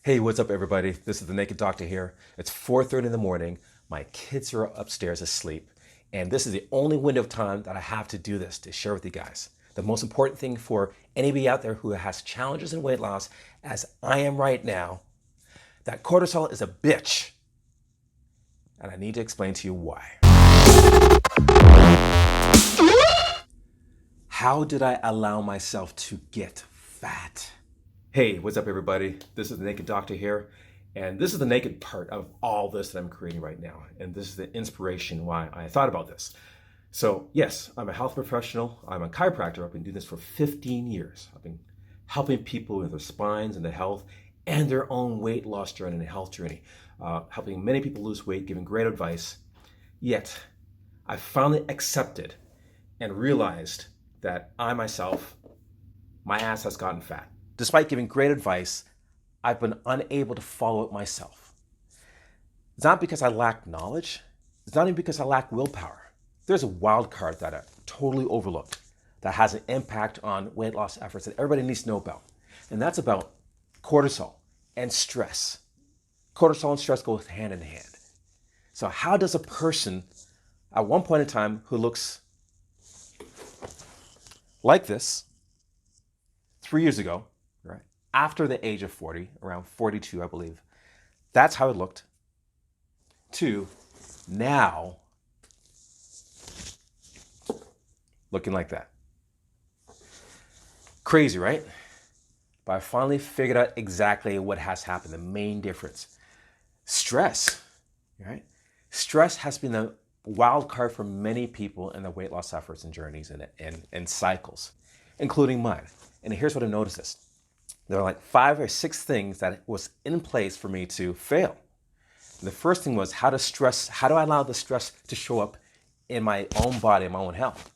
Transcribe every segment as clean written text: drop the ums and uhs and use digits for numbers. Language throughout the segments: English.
Hey, what's up everybody? This is the Naked Doctor here. It's 4:30 in the morning. My kids are upstairs asleep. And this is the only window of time that I have to do this, to share with you guys. The most important thing for anybody out there who has challenges in weight loss, as I am right now, that cortisol is a bitch. And I need to explain to you why. How did I allow myself to get fat? Hey, what's up everybody? This is the Naked Doctor here, and this is the naked part of all this that I'm creating right now, and this is the inspiration why I thought about this. So yes, I'm a health professional, I'm a chiropractor, I've been doing this for 15 years. I've been helping people with their spines and their health and their own weight loss journey and health journey, helping many people lose weight, giving great advice. Yet, I finally accepted and realized that I myself, my ass has gotten fat. Despite giving great advice, I've been unable to follow it myself. It's not because I lack knowledge. It's not even because I lack willpower. There's a wild card that I totally overlooked that has an impact on weight loss efforts that everybody needs to know about. And that's about cortisol and stress. Cortisol and stress go hand in hand. So how does a person at one point in time who looks like this 3 years ago, right, after the age of 40, around 42, I believe, that's how it looked, to now looking like that. Crazy, right? But I finally figured out exactly what has happened, the main difference. Stress, right? Stress has been the wild card for many people in their weight loss efforts and journeys and cycles, including mine. And here's what I noticed. There are like 5 or 6 things that was in place for me to fail. And the first thing was how do I allow the stress to show up in my own body, in my own health?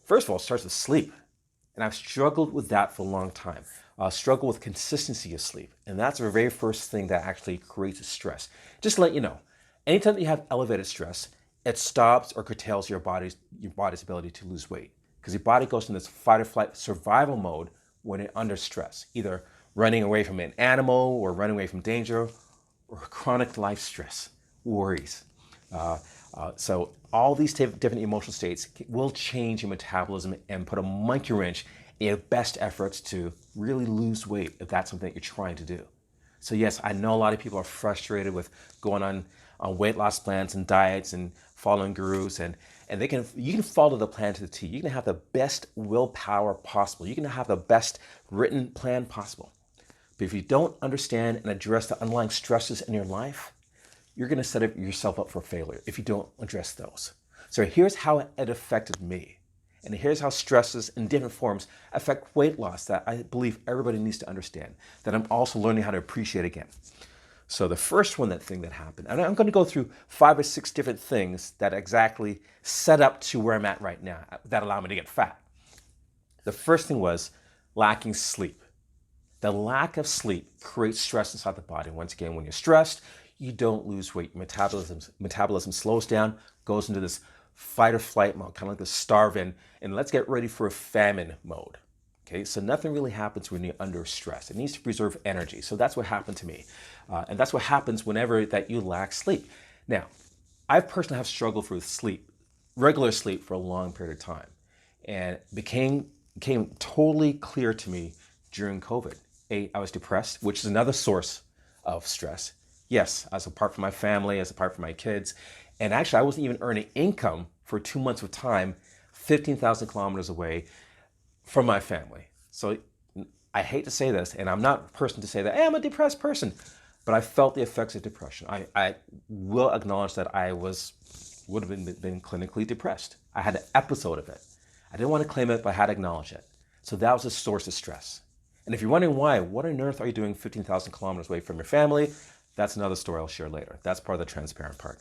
First of all, it starts with sleep. And I've struggled with that for a long time. Struggle with consistency of sleep. And that's the very first thing that actually creates stress. Just to let you know, anytime that you have elevated stress, it stops or curtails your body's ability to lose weight. Because your body goes in this fight or flight survival mode when it's under stress, either running away from an animal or running away from danger or chronic life stress, worries. So all these different emotional states will change your metabolism and put a monkey wrench in your best efforts to really lose weight if that's something that you're trying to do. So yes, I know a lot of people are frustrated with going on weight loss plans and diets and following gurus, and you can follow the plan to the T. You can have the best willpower possible. You can have the best written plan possible. But if you don't understand and address the underlying stresses in your life, you're going to set yourself up for failure if you don't address those. So here's how it affected me. And here's how stresses in different forms affect weight loss that I believe everybody needs to understand, that I'm also learning how to appreciate again. So the first thing that happened, and I'm going to go through 5 or 6 different things that exactly set up to where I'm at right now that allow me to get fat. The first thing was lacking sleep. The lack of sleep creates stress inside the body. Once again, when you're stressed, you don't lose weight. Metabolism slows down, goes into this fight or flight mode, kind of like the starving, and let's get ready for a famine mode. Okay, so nothing really happens when you're under stress. It needs to preserve energy. So that's what happened to me. And that's what happens whenever that you lack sleep. Now, I personally have struggled with sleep, regular sleep, for a long period of time. And it became totally clear to me during COVID. I was depressed, which is another source of stress. Yes, I was apart from my family, I was apart from my kids. And actually, I wasn't even earning income for 2 months of time, 15,000 kilometers away from my family. So I hate to say this, and I'm not a person to say that, hey, I'm a depressed person, but I felt the effects of depression. I will acknowledge that I would have been clinically depressed. I had an episode of it. I didn't want to claim it, but I had to acknowledge it. So that was a source of stress. And if you're wondering why, what on earth are you doing 15,000 kilometers away from your family? That's another story I'll share later. That's part of the transparent part.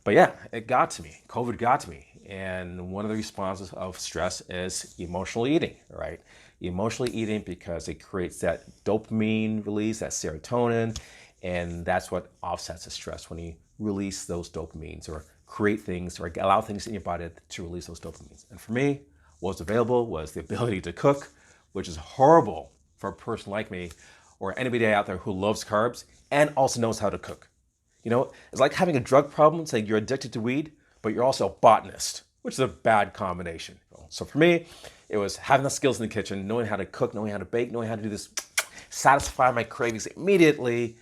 But yeah, it got to me. COVID got to me. And one of the responses of stress is emotional eating, right? Emotionally eating because it creates that dopamine release, that serotonin, and that's what offsets the stress when you release those dopamines or create things or allow things in your body to release those dopamines. And for me, what was available was the ability to cook, which is horrible for a person like me or anybody out there who loves carbs and also knows how to cook. You know, it's like having a drug problem, saying you're addicted to weed, but you're also a botanist, which is a bad combination. So for me, it was having the skills in the kitchen, knowing how to cook, knowing how to bake, knowing how to do this, satisfy my cravings immediately,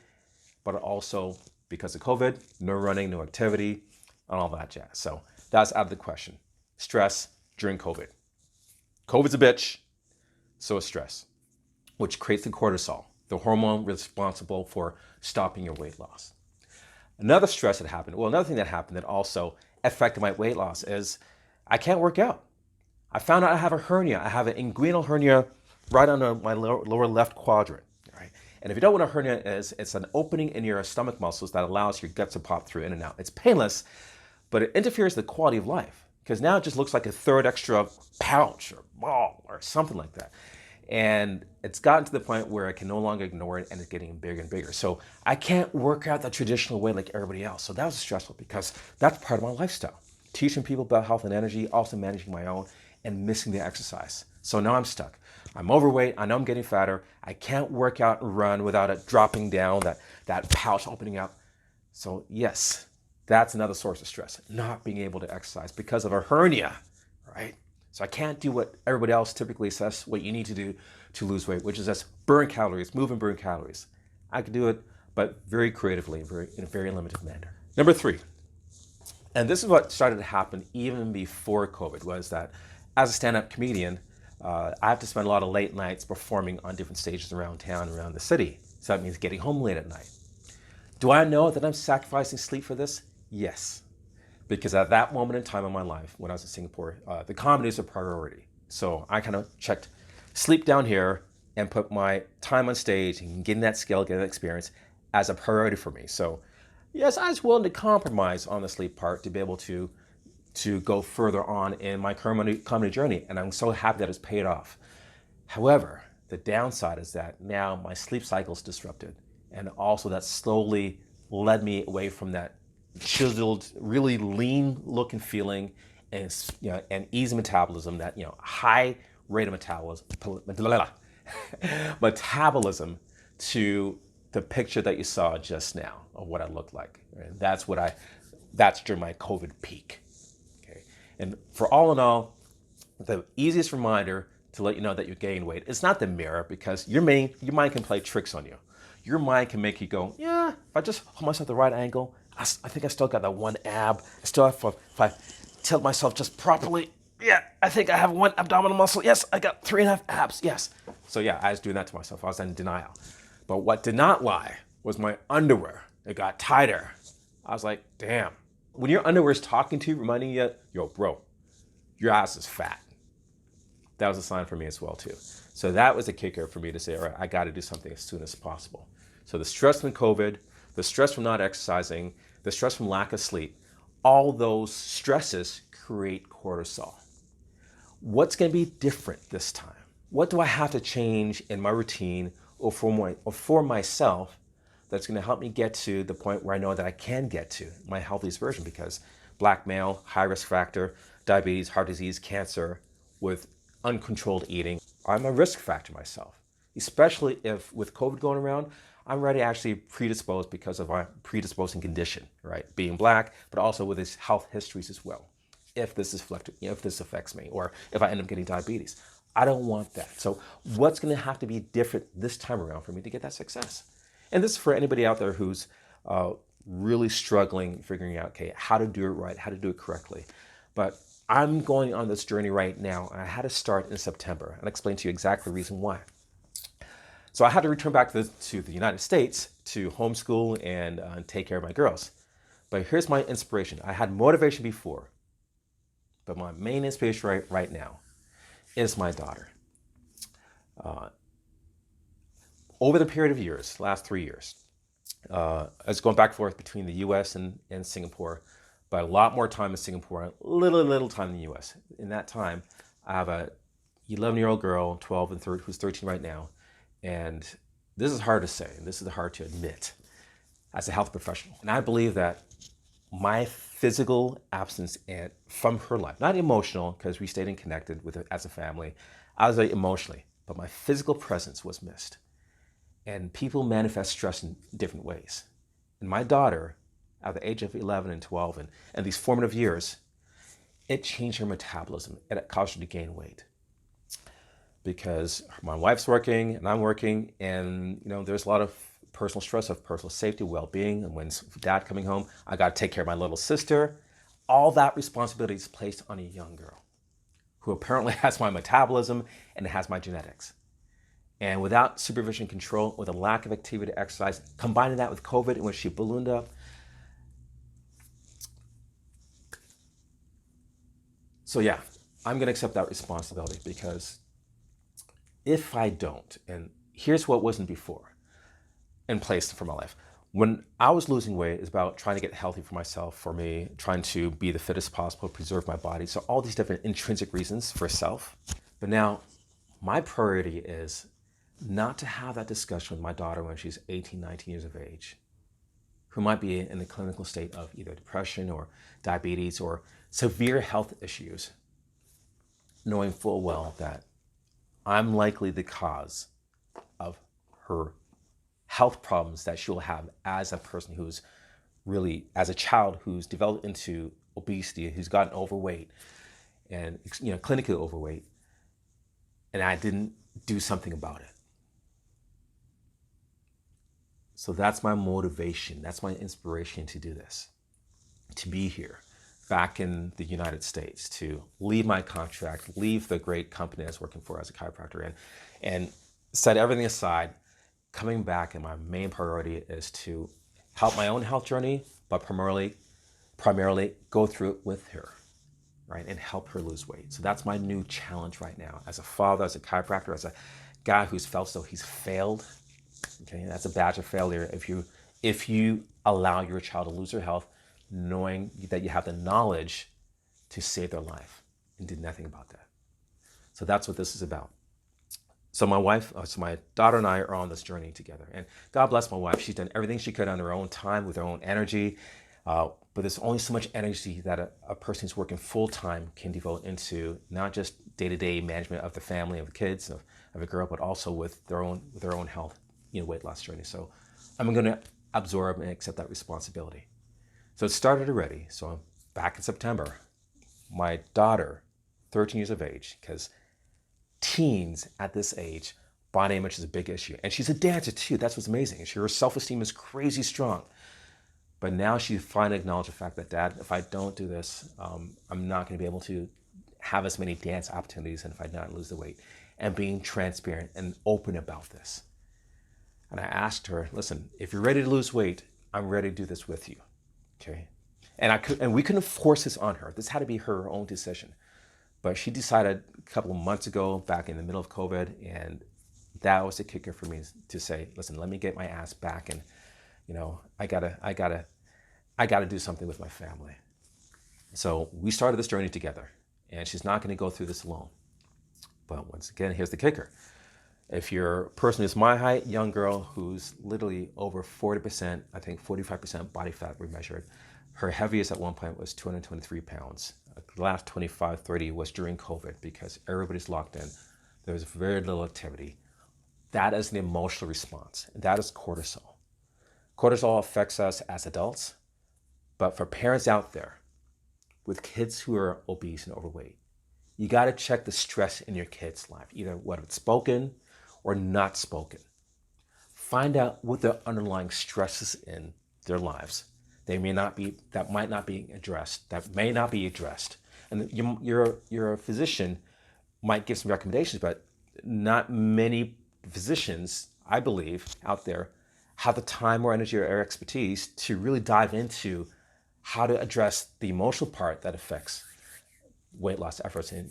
but also because of COVID, no running, no activity, and all that jazz. So that's out of the question. Stress during COVID. COVID's a bitch, so is stress, which creates the cortisol, the hormone responsible for stopping your weight loss. Another stress that happened, well, another thing that happened that also affected my weight loss is I can't work out. I found out I have a hernia. I have an inguinal hernia right under my lower left quadrant. Right? And if you don't know what a hernia is, it's an opening in your stomach muscles that allows your guts to pop through in and out. It's painless, but it interferes with the quality of life because now it just looks like a third extra pouch or ball or something like that. And it's gotten to the point where I can no longer ignore it and it's getting bigger and bigger. So I can't work out the traditional way like everybody else. So that was stressful because that's part of my lifestyle. Teaching people about health and energy, also managing my own and missing the exercise. So now I'm stuck. I'm overweight. I know I'm getting fatter. I can't work out and run without it dropping down, that pouch opening up. So yes, that's another source of stress, not being able to exercise because of a hernia, right? So I can't do what everybody else typically says what you need to do to lose weight, which is just burn calories, move and burn calories. I can do it, but very creatively, in a very limited manner. Number 3, and this is what started to happen even before COVID, was that as a stand-up comedian, I have to spend a lot of late nights performing on different stages around town, around the city. So that means getting home late at night. Do I know that I'm sacrificing sleep for this? Yes. Because at that moment in time in my life, when I was in Singapore, the comedy is a priority. So I kind of checked sleep down here and put my time on stage and getting that skill, getting that experience as a priority for me. So yes, I was willing to compromise on the sleep part to be able to go further on in my comedy journey. And I'm so happy that it's paid off. However, the downside is that now my sleep cycle is disrupted. And also that slowly led me away from that chiseled, really lean look and feeling, and and easy metabolism, that high rate of metabolism to the picture that you saw just now of what I looked like. And that's during my COVID peak. Okay, and for all in all, the easiest reminder to let you know that you gained weight is not the mirror, because your mind can play tricks on you. Your mind can make you go, yeah, if I just hold myself at the right angle, I think I still got that one ab. I still have, if I tilt myself just properly, yeah, I think I have one abdominal muscle. Yes, I got 3.5 abs. Yes. So yeah, I was doing that to myself. I was in denial. But what did not lie was my underwear. It got tighter. I was like, damn. When your underwear is talking to you, reminding you, yo, bro, your ass is fat. That was a sign for me as well too. So that was a kicker for me to say, all right, I got to do something as soon as possible. So the stress from COVID, the stress from not exercising, the stress from lack of sleep, all those stresses create cortisol. What's going to be different this time? What do I have to change in my routine or for myself that's going to help me get to the point where I know that I can get to my healthiest version? Because black male, high risk factor, diabetes, heart disease, cancer, with uncontrolled eating, I'm a risk factor myself, especially if with COVID going around, I'm already actually predisposed because of our predisposing condition, right? Being black, but also with his health histories as well. If this affects me, or if I end up getting diabetes, I don't want that. So what's going to have to be different this time around for me to get that success? And this is for anybody out there who's really struggling, figuring out, okay, how to do it right, how to do it correctly. But I'm going on this journey right now, and I had to start in September, and I'll explain to you exactly the reason why. So I had to return back to the United States to homeschool and take care of my girls. But here's my inspiration. I had motivation before, but my main inspiration right now is my daughter. Over the period of years, last 3 years, I was going back and forth between the US and Singapore, but a lot more time in Singapore, little time in the US. In that time, I have a 11-year-old girl, 12 and 13, who's 13 right now. And this is hard to say, and this is hard to admit as a health professional. And I believe that my physical absence from her life, not emotional, because we stayed connected with it as a family, I was very emotionally, but my physical presence was missed. And people manifest stress in different ways. And my daughter, at the age of 11 and 12, and these formative years, it changed her metabolism and it caused her to gain weight. Because my wife's working and I'm working, and there's a lot of personal stress of personal safety, well-being, and when dad coming home, I got to take care of my little sister. All that responsibility is placed on a young girl who apparently has my metabolism and has my genetics. And without supervision control, with a lack of activity to exercise, combining that with COVID in which she ballooned up. So yeah, I'm gonna accept that responsibility, because if I don't, and here's what wasn't before in place for my life. When I was losing weight, it's about trying to get healthy for myself, for me, trying to be the fittest possible, preserve my body. So all these different intrinsic reasons for self. But now my priority is not to have that discussion with my daughter when she's 18, 19 years of age, who might be in the clinical state of either depression or diabetes or severe health issues, knowing full well that I'm likely the cause of her health problems that she'll have as a person who's really, as a child who's developed into obesity, who's gotten overweight and clinically overweight, and I didn't do something about it. So that's my motivation, that's my inspiration to do this, to be here back in the United States, to leave my contract, leave the great company I was working for as a chiropractor, and set everything aside. Coming back, and my main priority is to help my own health journey, but primarily go through it with her, right, and help her lose weight. So that's my new challenge right now, as a father, as a chiropractor, as a guy who's felt so he's failed. Okay, that's a badge of failure if you allow your child to lose their health, knowing that you have the knowledge to save their life and did nothing about that. So that's what this is about. So my daughter and I are on this journey together, and God bless my wife. She's done everything she could on her own time with her own energy, but there's only so much energy that a person who's working full time can devote into not just day-to-day management of the family, of the kids, of a girl, but also with their own health, weight loss journey. So I'm going to absorb and accept that responsibility. So it started already. So I'm back in September. My daughter, 13 years of age, because teens at this age, body image is a big issue. And she's a dancer too. That's what's amazing. Her self-esteem is crazy strong. But now she finally acknowledged the fact that, Dad, if I don't do this, I'm not going to be able to have as many dance opportunities, and if I not lose the weight. And being transparent and open about this. And I asked her, listen, if you're ready to lose weight, I'm ready to do this with you. Okay? And we couldn't force this on her. This had to be her own decision. But she decided a couple of months ago, back in the middle of COVID, and that was the kicker for me to say, listen, let me get my ass back, and I gotta do something with my family. So we started this journey together, and she's not gonna go through this alone. But once again, here's the kicker. If you're a person who's my height, young girl who's literally over 40%, I think 45% body fat we measured, her heaviest at one point was 223 pounds. The last 25, 30 was during COVID, because everybody's locked in. There's very little activity. That is an emotional response, and that is cortisol. Cortisol affects us as adults, but for parents out there with kids who are obese and overweight, you got to check the stress in your kid's life, either whether it's spoken or not spoken. Find out what the underlying stresses in their lives. That might not be addressed. And you're a physician, might give some recommendations, but not many physicians, I believe, out there have the time or energy or expertise to really dive into how to address the emotional part that affects weight loss efforts in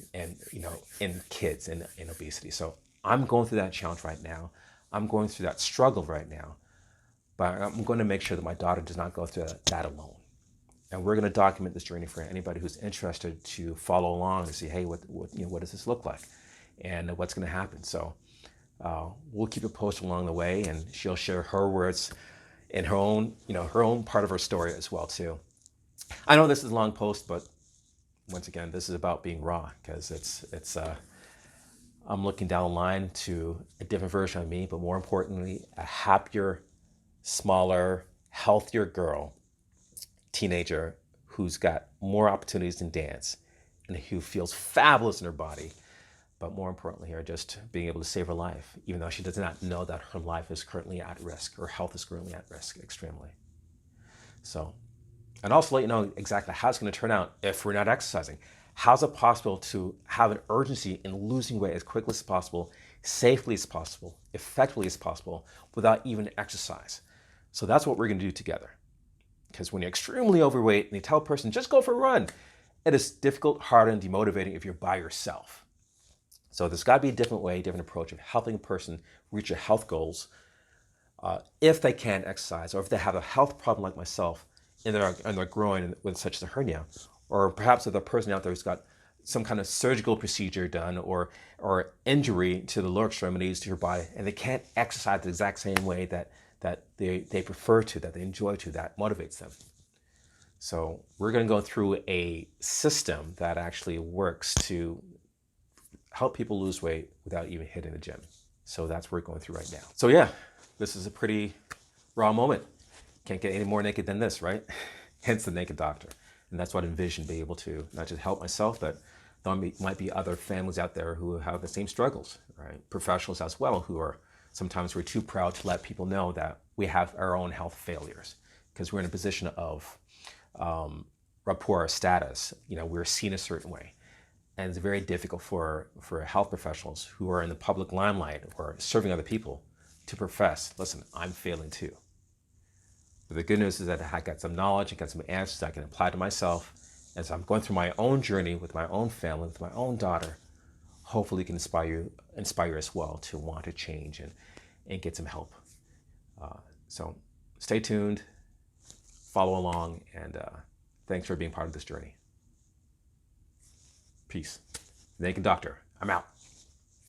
kids and in obesity. So I'm going through that challenge right now. I'm going through that struggle right now. But I'm going to make sure that my daughter does not go through that alone. And we're going to document this journey for anybody who's interested to follow along and see, hey, what does this look like, and what's going to happen. So we'll keep it posted along the way, and she'll share her words in her own part of her story as well too. I know this is a long post, but once again, this is about being raw, because I'm looking down the line to a different version of me, but more importantly, a happier, smaller, healthier girl, teenager, who's got more opportunities in dance and who feels fabulous in her body. But more importantly here, just being able to save her life, even though she does not know that her life is currently at risk, her health is currently at risk extremely. So, and also let you know exactly how it's going to turn out if we're not exercising. How's it possible to have an urgency in losing weight as quickly as possible, safely as possible, effectively as possible, without even exercise? So that's what we're going to do together. Because when you're extremely overweight and you tell a person, just go for a run, it is difficult, hard, and demotivating if you're by yourself. So there's got to be a different way, different approach of helping a person reach their health goals if they can't exercise, or if they have a health problem like myself in their groin with such as a hernia, or perhaps if a person out there who's got some kind of surgical procedure done or injury to the lower extremities to your body, and they can't exercise the exact same way that they prefer to, that they enjoy to, that motivates them. So we're going to go through a system that actually works to help people lose weight without even hitting the gym. So that's what we're going through right now. So yeah, this is a pretty raw moment. Can't get any more naked than this, right? Hence the naked doctor. And that's what I envision being able to not just help myself, but there might be other families out there who have the same struggles, right? Professionals as well, who are sometimes we're too proud to let people know that we have our own health failures because we're in a position of rapport status. You know, we're seen a certain way. And it's very difficult for health professionals who are in the public limelight or serving other people to profess, listen, I'm failing too. But the good news is that I got some knowledge, I got some answers I can apply to myself. As I'm going through my own journey with my own family, with my own daughter, hopefully it can inspire you as well to want to change and get some help. So stay tuned, follow along, and thanks for being part of this journey. Peace. Naked Doctor, I'm out.